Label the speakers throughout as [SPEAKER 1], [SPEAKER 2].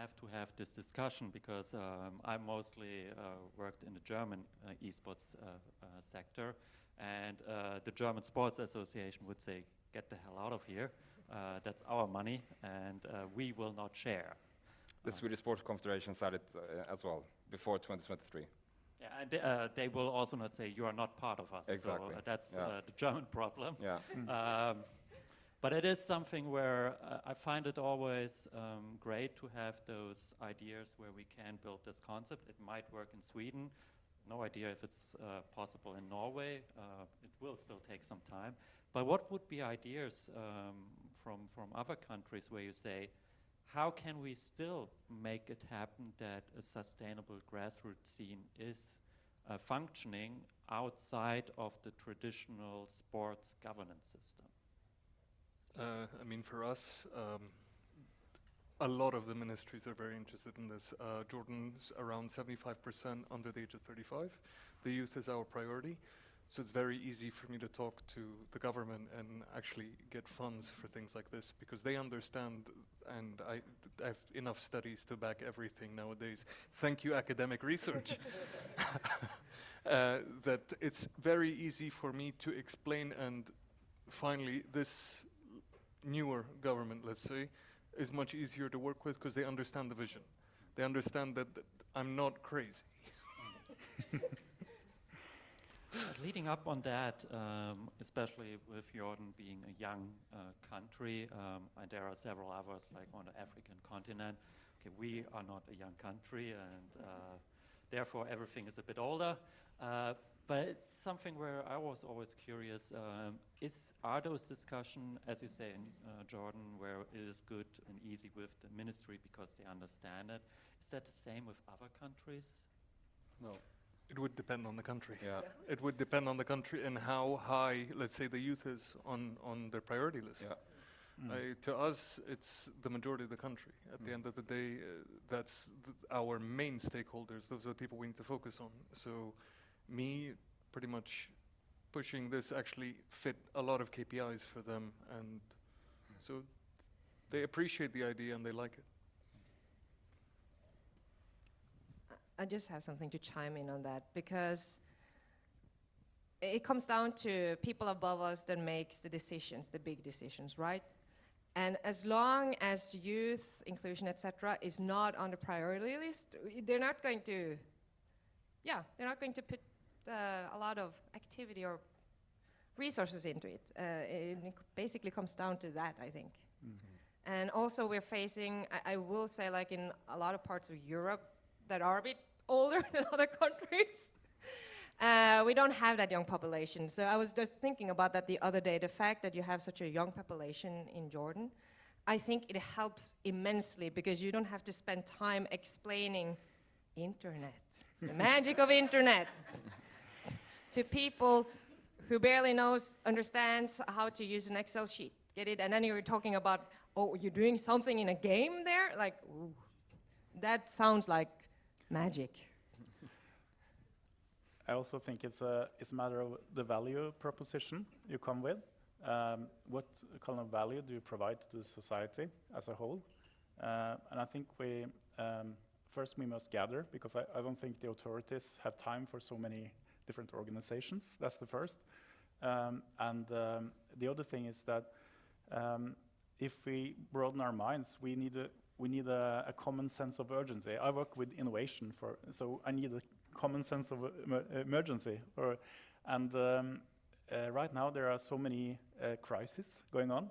[SPEAKER 1] have to have this discussion because I mostly worked in the German esports sector, and the German Sports Association would say, get the hell out of here, that's our money, and we will not share.
[SPEAKER 2] The Swedish Sports Confederation said it as well, before 2023.
[SPEAKER 1] Yeah, and they will also not say, you are not part of us.
[SPEAKER 2] Exactly.
[SPEAKER 1] So that's the German problem.
[SPEAKER 2] Yeah.
[SPEAKER 1] But it is something where I find it always great to have those ideas where we can build this concept. It might work in Sweden. No idea if it's possible in Norway. It will still take some time. But what would be ideas from other countries where you say, how can we still make it happen that a sustainable grassroots scene is functioning outside of the traditional sports governance system?
[SPEAKER 3] I mean, for us, a lot of the ministries are very interested in this. Jordan's around 75% under the age of 35. The youth is our priority. So it's very easy for me to talk to the government and actually get funds for things like this because they understand, and I have enough studies to back everything nowadays. Thank you, academic research. That it's very easy for me to explain, and finally this newer government, let's say, is much easier to work with because they understand the vision. They understand that I'm not crazy.
[SPEAKER 1] Leading up on that, especially with Jordan being a young country, and there are several others like on the African continent. Okay, we are not a young country, and therefore everything is a bit older. But it's something where I was always curious, are those discussions, as you say in Jordan, where it is good and easy with the ministry because they understand it, is that the same with other countries?
[SPEAKER 2] No.
[SPEAKER 3] It would depend on the country.
[SPEAKER 2] Yeah.
[SPEAKER 3] It would depend on the country and how high, let's say, the youth is on their priority list. Yeah. To us, it's the majority of the country. At the end of the day, that's our main stakeholders. Those are the people we need to focus on. So me pretty much pushing this actually fit a lot of KPIs for them. And so they appreciate the idea and they like it.
[SPEAKER 4] I just have something to chime in on that because it comes down to people above us that makes the decisions, the big decisions, right? And as long as youth inclusion, etc., is not on the priority list, they're not going to put a lot of activity or resources into it. It basically comes down to that, I think. And also we're facing, I will say, like in a lot of parts of Europe that are a bit older than other countries, we don't have that young population. So I was just thinking about that the other day, the fact that you have such a young population in Jordan, I think it helps immensely because you don't have to spend time explaining internet, the magic of internet, to people who barely understands how to use an Excel sheet. Get it? And then you were talking about, oh, you're doing something in a game there? Like, ooh, that sounds like magic.
[SPEAKER 5] I also think it's a matter of the value proposition you come with. What kind of value do you provide to the society as a whole? And I think first we must gather, because I don't think the authorities have time for so many different organizations. That's the first. And the other thing is that if we broaden our minds, we need a common sense of urgency. I work with innovation, so I need a common sense of emergency. Right now there are so many crises going on.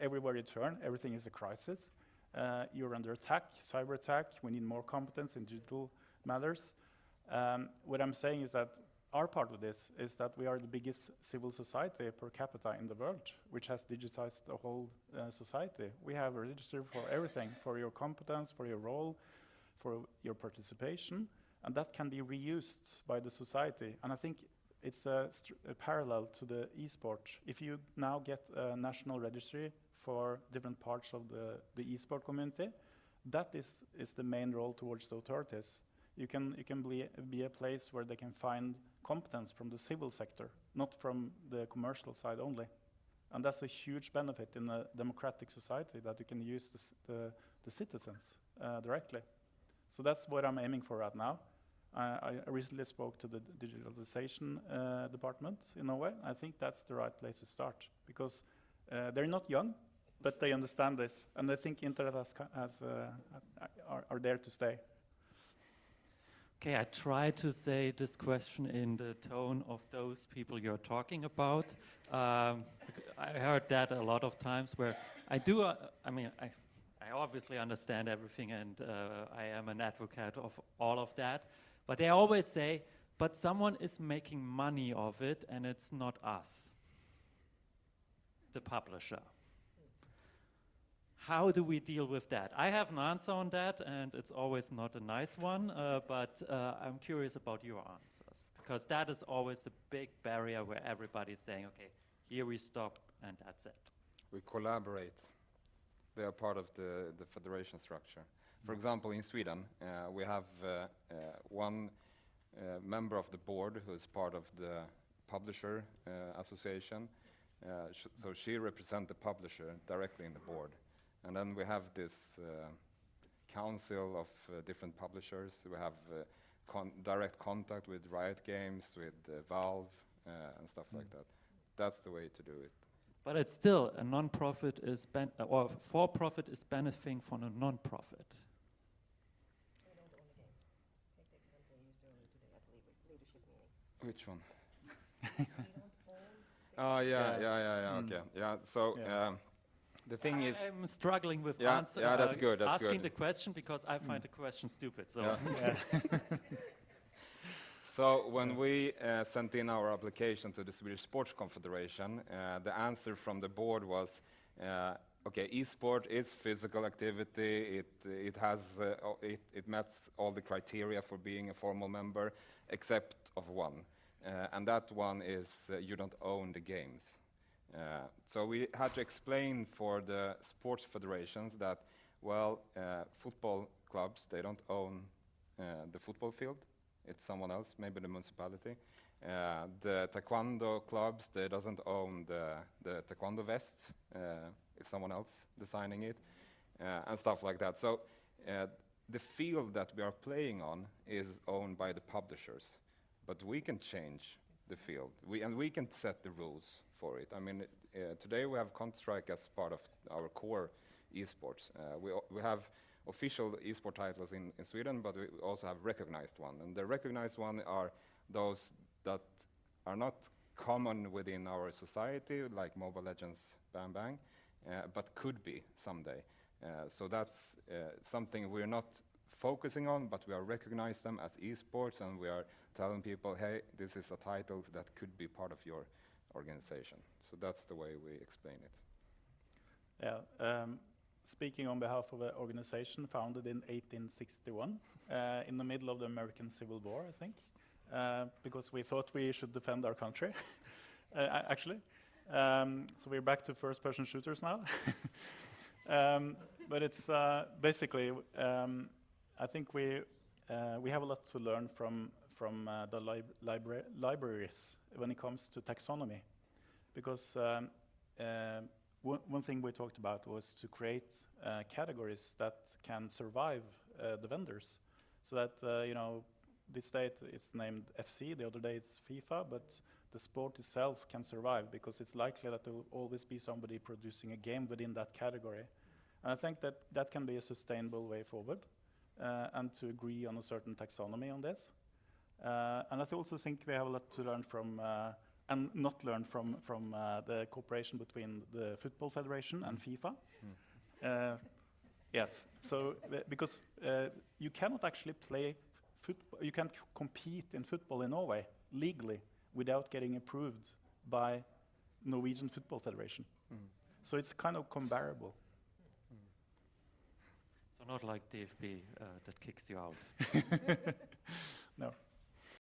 [SPEAKER 5] Everywhere you turn, everything is a crisis. You're under attack, cyber attack. We need more competence in digital matters. What I'm saying is that our part of this is that we are the biggest civil society per capita in the world, which has digitized the whole society. We have a register for everything, for your competence, for your role, for your participation, and that can be reused by the society. And I think it's a parallel to the esport. If you now get a national registry for different parts of the esport community, that is the main role towards the authorities. You can be a place where they can find competence from the civil sector, not from the commercial side only. And that's a huge benefit in a democratic society, that you can use the the citizens directly. So that's what I'm aiming for right now. I recently spoke to the digitalization department in Norway. I think that's the right place to start because they're not young, but they understand this, and I think internet are there to stay.
[SPEAKER 1] Okay, I try to say this question in the tone of those people you're talking about. I heard that a lot of times where I do, I obviously understand everything and I am an advocate of all of that, but they always say, but someone is making money of it and it's not us, the publisher. How do we deal with that? I have an answer on that, and it's always not a nice one, but I'm curious about your answers, because that is always a big barrier where everybody's saying, okay, here we stop, and that's it.
[SPEAKER 2] We collaborate. They are part of the federation structure. For example, in Sweden, we have one member of the board who is part of the publisher association. So she represents the publisher directly in the board. And then we have this council of different publishers. We have direct contact with Riot Games, with Valve, and stuff like that. That's the way to do it.
[SPEAKER 1] But it's still a non-profit is or for-profit is benefiting from a non-profit.
[SPEAKER 4] We don't own the games. Take the example you used earlier today at the leadership meeting.
[SPEAKER 2] Which one?
[SPEAKER 4] We don't own.
[SPEAKER 2] Oh yeah. Okay. Yeah. So. The thing is,
[SPEAKER 1] I'm struggling with
[SPEAKER 2] that's good. That's
[SPEAKER 1] asking
[SPEAKER 2] good.
[SPEAKER 1] the question because I find the question stupid. So,
[SPEAKER 2] So when we sent in our application to the Swedish Sports Confederation, the answer from the board was, okay, esport is physical activity. It has it meets all the criteria for being a formal member, except of one, and that one is you don't own the games. So we had to explain for the sports federations that, well, football clubs, they don't own the football field. It's someone else, maybe the municipality. The taekwondo clubs, they doesn't own the taekwondo vests. It's someone else designing it, and stuff like that. So the field that we are playing on is owned by the publishers, but we can change the field. We can set the rules for it. I mean, today we have Counter-Strike as part of our core esports. We have official esport titles in Sweden, but we also have recognized one. And the recognized one are those that are not common within our society, like Mobile Legends, Bang Bang, but could be someday. So that's something we're not focusing on, but we are recognizing them as esports, and we are telling people, hey, this is a title that could be part of your organization. So that's the way we explain it.
[SPEAKER 5] Yeah. Speaking on behalf of an organization founded in 1861, in the middle of the American Civil War, I think, because we thought we should defend our country, actually. So we're back to first-person shooters now. But it's basically, I think we have a lot to learn from the libraries when it comes to taxonomy, because one thing we talked about was to create categories that can survive the vendors, so that this day it's named FC, the other day it's FIFA, but the sport itself can survive because it's likely that there will always be somebody producing a game within that category. And I think that can be a sustainable way forward, and to agree on a certain taxonomy on this. And I also think we have a lot to learn from, and not learn from the cooperation between the Football Federation and FIFA. Yes, so because you cannot actually play football, you can't compete in football in Norway legally without getting approved by Norwegian Football Federation. So it's kind of comparable.
[SPEAKER 1] so not like DFB that kicks you out.
[SPEAKER 5] No.